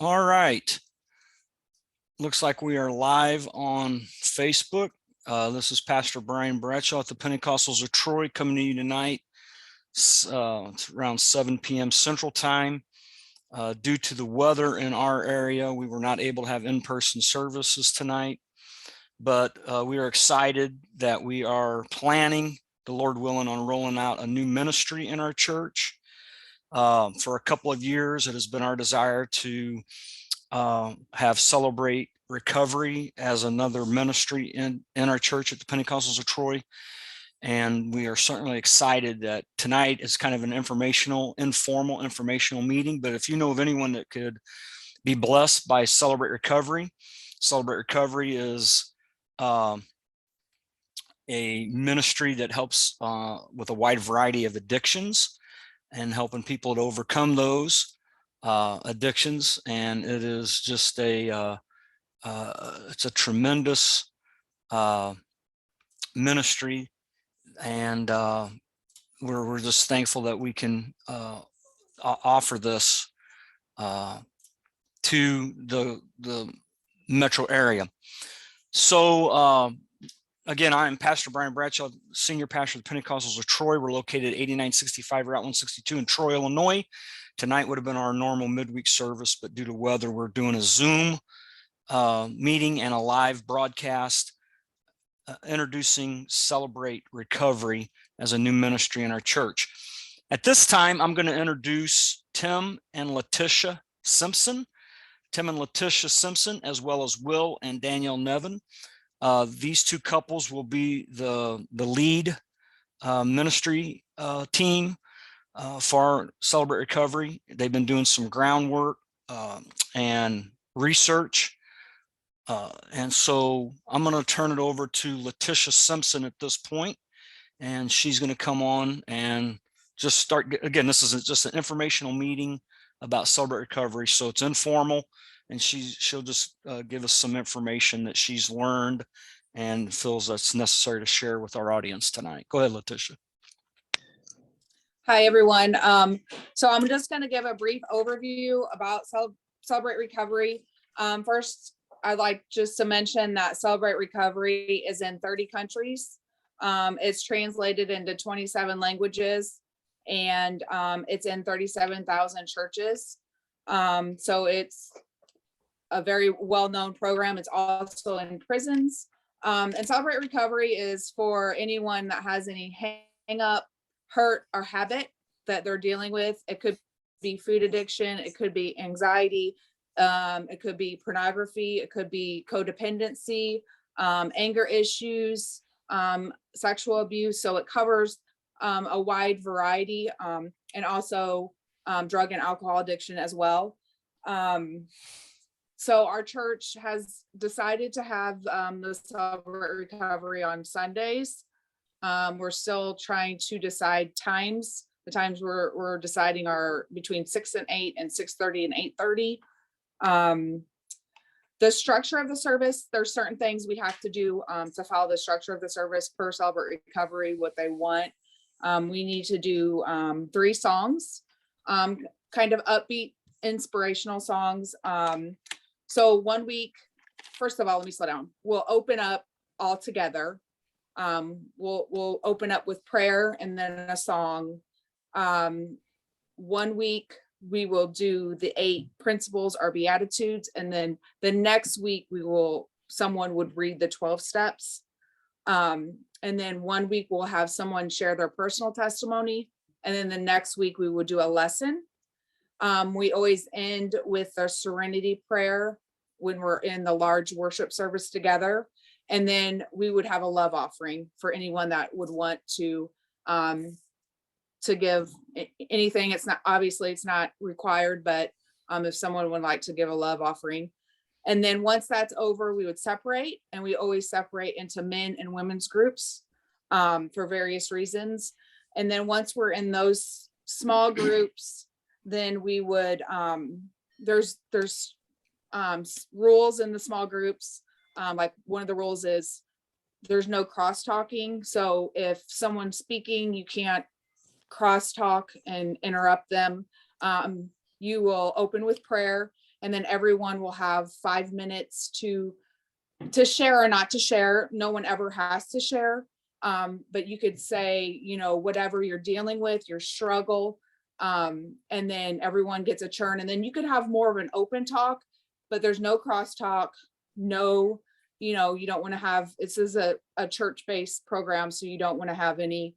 All right. Looks like we are live on Facebook. This is Pastor Brian Bradshaw at the Pentecostals of Troy coming to you tonight. It's around 7 p.m. Central Time. Due to the weather in our area, we were not able to have in-person services tonight, but we are excited that we are planning, the Lord willing, on rolling out a new ministry in our church. For a couple of years, it has been our desire to have Celebrate Recovery as another ministry in our church at the Pentecostals of Troy. And we are certainly excited that tonight is kind of an informal informational meeting. But if you know of anyone that could be blessed by Celebrate Recovery is a ministry that helps with a wide variety of addictions and helping people to overcome those addictions. And it is just it's a tremendous ministry, and we're just thankful that we can offer this to the metro area. So again, I'm Pastor Brian Bradshaw, Senior Pastor of the Pentecostals of Troy. We're located at 8965 Route 162 in Troy, Illinois. Tonight would have been our normal midweek service, but due to weather, we're doing a Zoom meeting and a live broadcast introducing Celebrate Recovery as a new ministry in our church. At this time, I'm going to introduce Tim and Letitia Simpson. Tim and Letitia Simpson, as well as Will and Danielle Nevin. These two couples will be the lead ministry team for Celebrate Recovery. They've been doing some groundwork and research. And so I'm going to turn it over to Letitia Simpson at this point, and she's going to come on and just start. Again, this is just an informational meeting about Celebrate Recovery, so it's informal, and she'll just give us some information that she's learned and feels that's necessary to share with our audience tonight. Go ahead, Letitia. Hi, everyone. So I'm just going to give a brief overview about Celebrate Recovery. First, I'd like just to mention that Celebrate Recovery is in 30 countries. It's translated into 27 languages, and it's in 37,000 churches. So it's a very well-known program. It's also in prisons. And Celebrate Recovery is for anyone that has any hang-up, hurt, or habit that they're dealing with. It could be food addiction, it could be anxiety, it could be pornography, it could be codependency, anger issues, sexual abuse. So it covers a wide variety, and also drug and alcohol addiction as well. So our church has decided to have the Celebrate Recovery on Sundays. We're still trying to decide times. The times we're deciding are between 6 and 8 and 6:30 and 8:30. The structure of the service, there's certain things we have to do to follow the structure of the service per Celebrate Recovery, what they want. We need to do 3 songs, kind of upbeat, inspirational songs. So 1 week, first of all, let me slow down. We'll open up all together. We'll open up with prayer and then a song. 1 week we will do the 8 principles or beatitudes, and then the next week someone would read the 12 steps. And then 1 week we'll have someone share their personal testimony, and then the next week we will do a lesson. We always end with a serenity prayer when we're in the large worship service together. And then we would have a love offering for anyone that would want to give anything. It's not required, but if someone would like to give a love offering. And then once that's over, we would separate, and we always separate into men and women's groups for various reasons. And then once we're in those small groups, then we would, there's rules in the small groups. Like one of the rules is there's no cross talking. So if someone's speaking, you can't cross talk and interrupt them. You will open with prayer, And then everyone will have 5 minutes to share or not to share. No one ever has to share. But you could say, whatever you're dealing with, your struggle. And then everyone gets a turn. And then you could have more of an open talk, but there's no crosstalk, no, you don't want to have, this is a church-based program, so you don't want to have any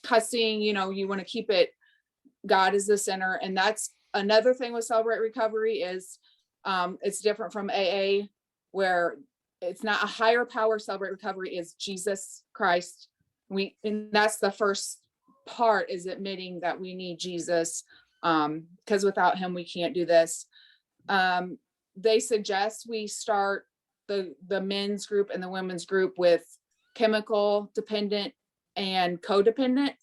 cussing, you want to keep it, God is the center. And that's another thing with Celebrate Recovery is it's different from AA, where it's not a higher power. Celebrate Recovery is Jesus Christ. And that's the first part, is admitting that we need Jesus, because without him we can't do this. They suggest we start the men's group and the women's group with chemical dependent and codependent.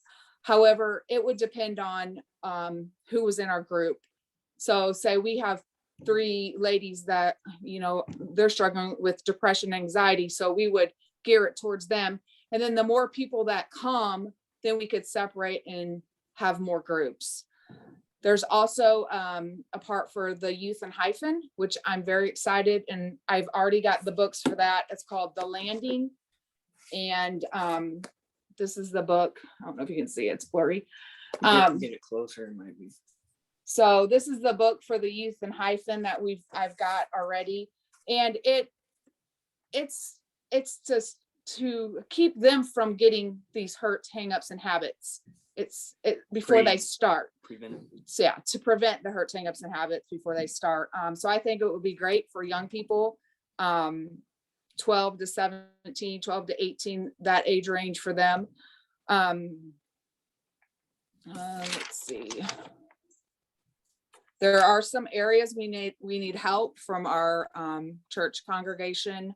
However, it would depend on who was in our group. So say we have 3 ladies that, they're struggling with depression, anxiety. So we would gear it towards them. And then the more people that come, then we could separate and have more groups. There's also a part for the youth and hyphen, which I'm very excited. And I've already got the books for that. It's called The Landing. And this is the book. I don't know if you can see it, it's blurry. Get it closer, it might be. So this is the book for the youth and hyphen that I've got already. And it's just to keep them from getting these hurts, hangups, and habits. Before they start. So yeah, to prevent the hurts, hangups, and habits before they start. So I think it would be great for young people, 12 to 17, 12 to 18, that age range for them. Let's see. There are some areas we need help from our church congregation.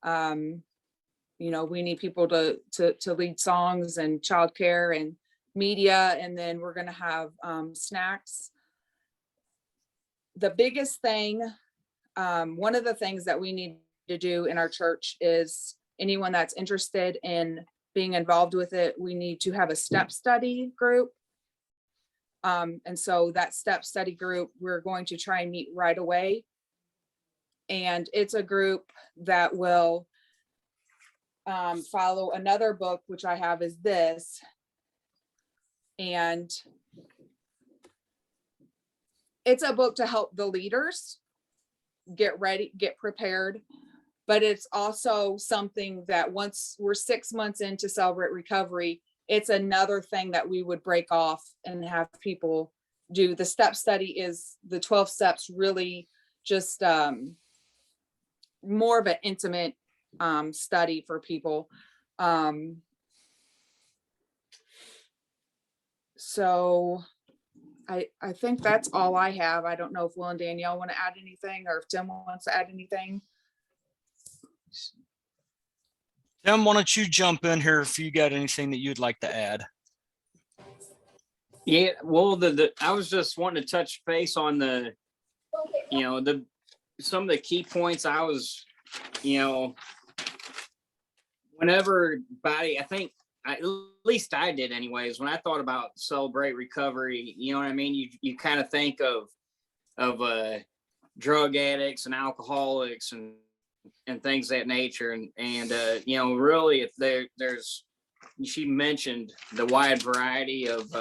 We need people to lead songs and childcare and media, and then we're going to have snacks. The biggest thing, one of the things that we need to do in our church is anyone that's interested in being involved with it, we need to have a step study group. And so that step study group, we're going to try and meet right away. And it's a group that will follow another book, which I have is this. And it's a book to help the leaders get ready, get prepared. But it's also something that once we're 6 months into Celebrate Recovery, it's another thing that we would break off and have people do. The step study is the 12 steps, really just more of an intimate study for people. So I think that's all I have. I don't know if Will and Danielle want to add anything, or if Tim wants to add anything. Tim, why don't you jump in here if you got anything that you'd like to add? Yeah, well, I was just wanting to touch base on some of the key points. I was, whenever I think, at least I did anyways, when I thought about Celebrate Recovery, you know what I mean? You kind of think of drug addicts and alcoholics and things of that nature. And really, if there's, she mentioned the wide variety of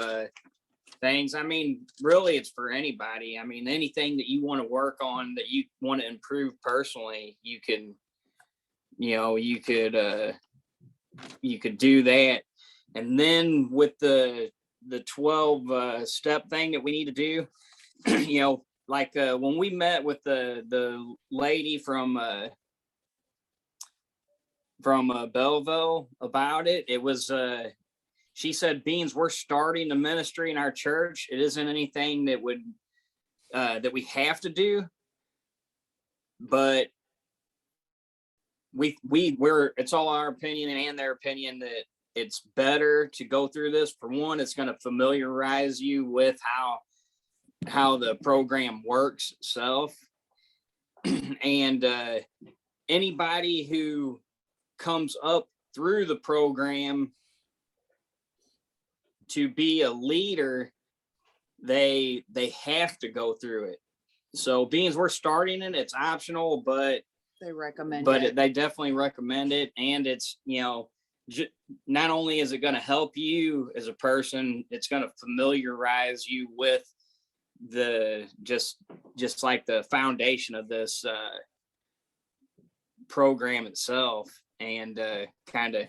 things. I mean, really, it's for anybody. I mean, anything that you want to work on, that you want to improve personally, you could do that. And then with the 12 step thing that we need to do, like when we met with the lady from Belleville about it, it was she said, Beans, we're starting the ministry in our church. It isn't anything that would that we have to do, but we're it's all our opinion and their opinion that it's better to go through this. For one, it's going to familiarize you with how the program works itself. And anybody who comes up through the program to be a leader, they have to go through it. so being as we're starting it, it's optional, but They recommend but it. they definitely recommend it. And it's, not only is it going to help you as a person, it's going to familiarize you with the just like the foundation of this program itself, and kind of.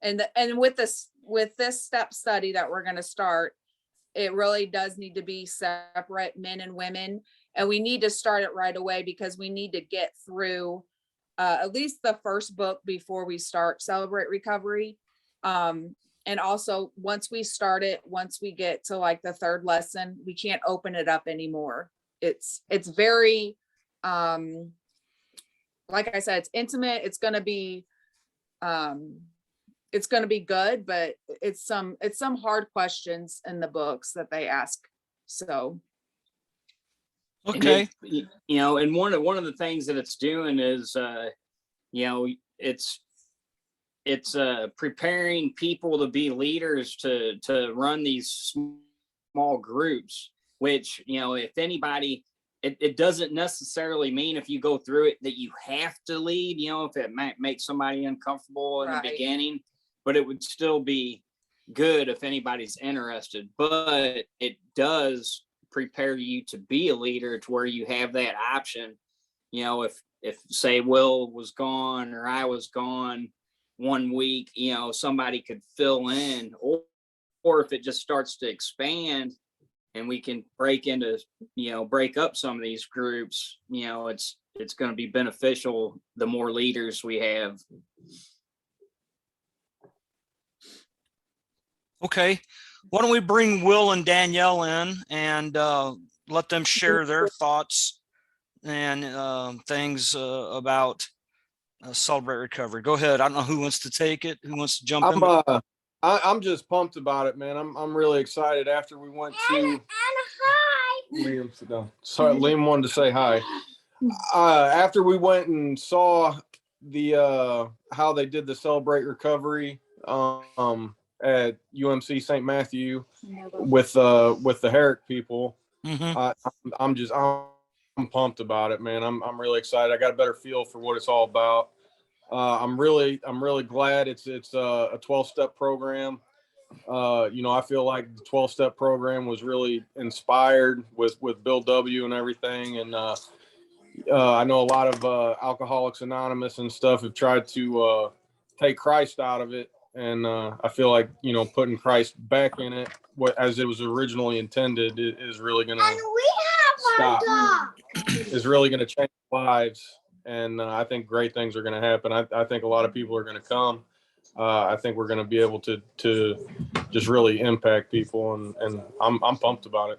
And with this step study that we're going to start, it really does need to be separate, men and women. And we need to start it right away, because we need to get through at least the first book before we start Celebrate Recovery. And also, once we start it, once we get to like the third lesson, we can't open it up anymore. It's very, like I said, it's intimate. It's going to be good, but it's some hard questions in the books that they ask. So. Okay. And one of the things that it's doing is, it's preparing people to be leaders, to run these small groups, which, if anybody, it doesn't necessarily mean if you go through it that you have to lead, if it might make somebody uncomfortable in the beginning, but it would still be good if anybody's interested. But it does prepare you to be a leader, to where you have that option. If say Will was gone or I was gone 1 week, somebody could fill in, or if it just starts to expand and we can break up some of these groups, it's going to be beneficial the more leaders we have. Okay. Why don't we bring Will and Danielle in and let them share their thoughts and things about Celebrate Recovery. Go ahead. I don't know who wants to take it, who wants to jump in. I'm just pumped about it, man. I'm really excited. After we went to Liam, sit down. Sorry, Liam wanted to say hi. After we went and saw the how they did the Celebrate Recovery at UMC St. Matthew with the Herrick people, I'm pumped about it, man. I'm really excited. I got a better feel for what it's all about. I'm really glad it's a 12-step program. I feel like the 12-step program was really inspired with Bill W. and everything. And I know a lot of Alcoholics Anonymous and stuff have tried to take Christ out of it. And I feel like, putting Christ back in it, as it was originally intended, is really going to stop. Is really going to change lives. And I think great things are going to happen. I think a lot of people are going to come. I think we're going to be able to just really impact people, and I'm pumped about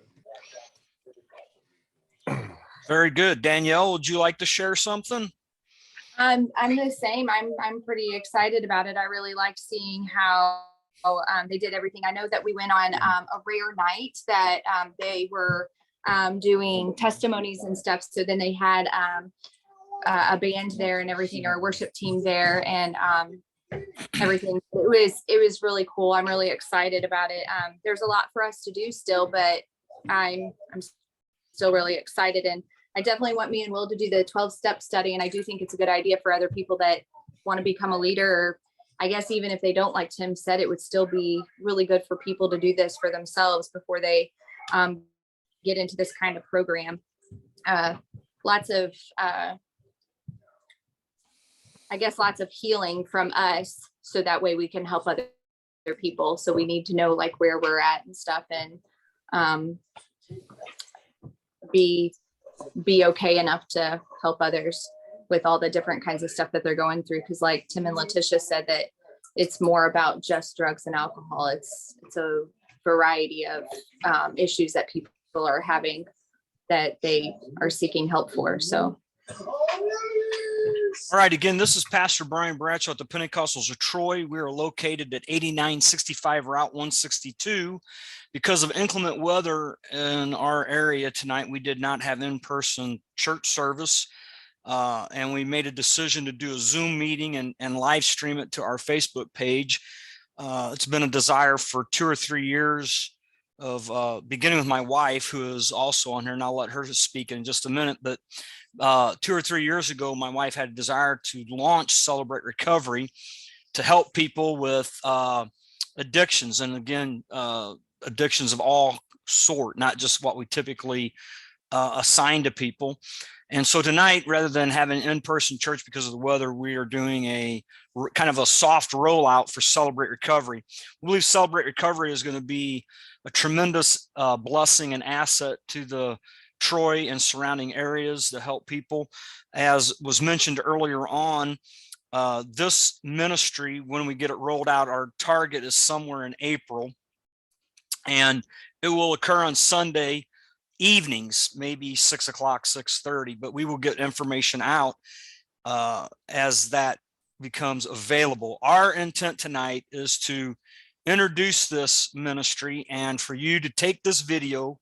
it. Very good. Danielle, would you like to share something? I'm the same. I'm pretty excited about it. I really liked seeing how they did everything. I know that we went on a rare night that they were doing testimonies and stuff. So then they had a band there and everything, or a worship team there, and everything. It was really cool. I'm really excited about it. There's a lot for us to do still, but I'm still really excited, and I definitely want me and Will to do the 12-step study. And I do think it's a good idea for other people that want to become a leader, or I guess even if they don't, like Tim said, it would still be really good for people to do this for themselves before they get into this kind of program. Lots of healing from us, so that way we can help other people. So we need to know like where we're at and stuff, and be okay enough to help others with all the different kinds of stuff that they're going through. Because like Tim and Letitia said, that it's more about just drugs and alcohol. It's a variety of issues that people are having that they are seeking help for. So. All right. Again, this is Pastor Brian Bradshaw at the Pentecostals of Troy. We are located at 8965 Route 162. Because of inclement weather in our area tonight, we did not have in-person church service. And we made a decision to do a Zoom meeting and live stream it to our Facebook page. It's been a desire for 2 or 3 years of beginning with my wife, who is also on here, and I'll let her speak in just a minute. But 2 or 3 years ago, my wife had a desire to launch Celebrate Recovery to help people with addictions, and again, addictions of all sort, not just what we typically assign to people. And so tonight, rather than having in-person church because of the weather, we are doing a kind of a soft rollout for Celebrate Recovery. We believe Celebrate Recovery is going to be a tremendous blessing and asset to the Troy and surrounding areas to help people. As was mentioned earlier on, this ministry, when we get it rolled out, our target is somewhere in April, and it will occur on Sunday evenings, maybe 6 o'clock, 6:30, but we will get information out as that becomes available. Our intent tonight is to introduce this ministry and for you to take this video,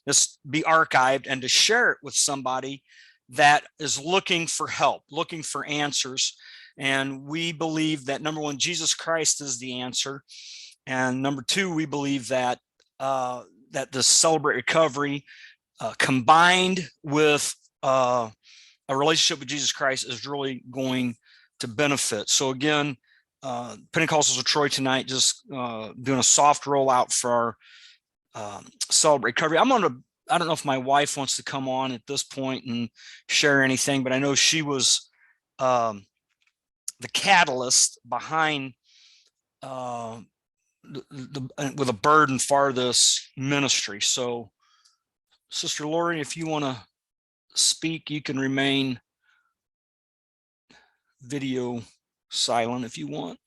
this be archived, and to share it with somebody that is looking for help, looking for answers. And we believe that, number one, Jesus Christ is the answer. And number two, we believe that that the Celebrate Recovery combined with a relationship with Jesus Christ is really going to benefit. So again, Pentecostals of Troy tonight, just doing a soft rollout for our Celebrate Recovery. I don't know if my wife wants to come on at this point and share anything, but I know she was the catalyst behind with a burden for this ministry. So Sister Lori, if you want to speak, you can remain video silent if you want.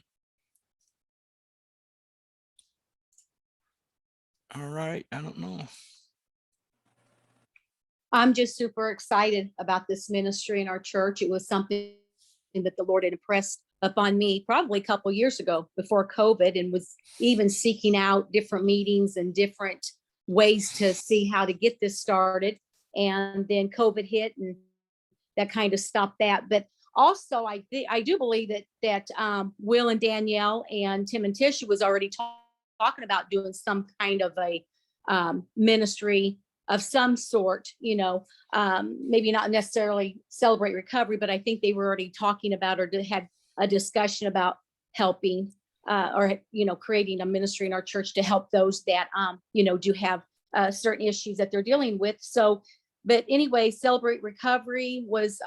All right, I don't know. I'm just super excited about this ministry in our church. It was something that the Lord had impressed upon me probably a couple of years ago before COVID, and was even seeking out different meetings and different ways to see how to get this started. And then COVID hit, and that kind of stopped that. But also, I do believe that Will and Danielle and Tim and Tisha was already talking about doing some kind of a ministry of some sort, maybe not necessarily Celebrate Recovery, but I think they were already talking about or had a discussion about helping or creating a ministry in our church to help those that do have certain issues that they're dealing with. So, but anyway, Celebrate Recovery was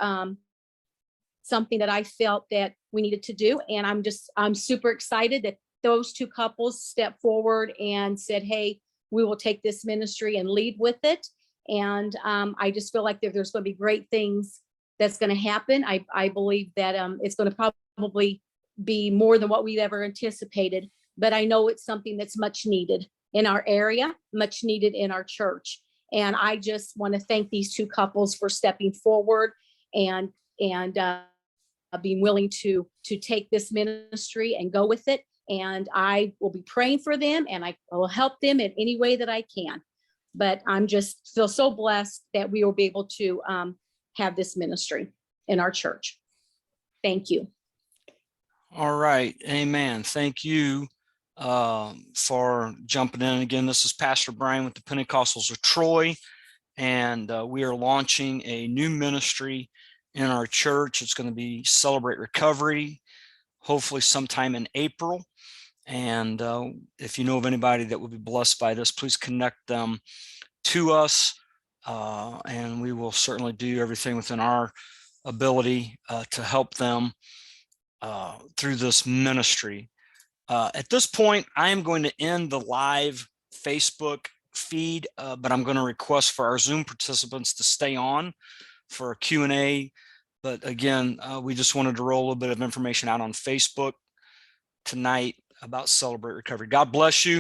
something that I felt that we needed to do, and I'm super excited that those two couples stepped forward and said, "Hey, we will take this ministry and lead with it." And I just feel like there's going to be great things that's going to happen. I believe that it's going to probably be more than what we've ever anticipated, but I know it's something that's much needed in our area, much needed in our church. And I just want to thank these two couples for stepping forward and being willing to take this ministry and go with it. And I will be praying for them, and I will help them in any way that I can. But I'm just feel so blessed that we will be able to have this ministry in our church. Thank you. All right, amen. Thank you for jumping in. Again, this is Pastor Brian with the Pentecostals of Troy, and we are launching a new ministry in our church. It's going to be Celebrate Recovery, hopefully sometime in April. And if you know of anybody that would be blessed by this, please connect them to us, and we will certainly do everything within our ability to help them through this ministry. At this point, I am going to end the live Facebook feed, but I'm going to request for our Zoom participants to stay on for a Q&A. But again, we just wanted to roll a little bit of information out on Facebook tonight about Celebrate Recovery. God bless you.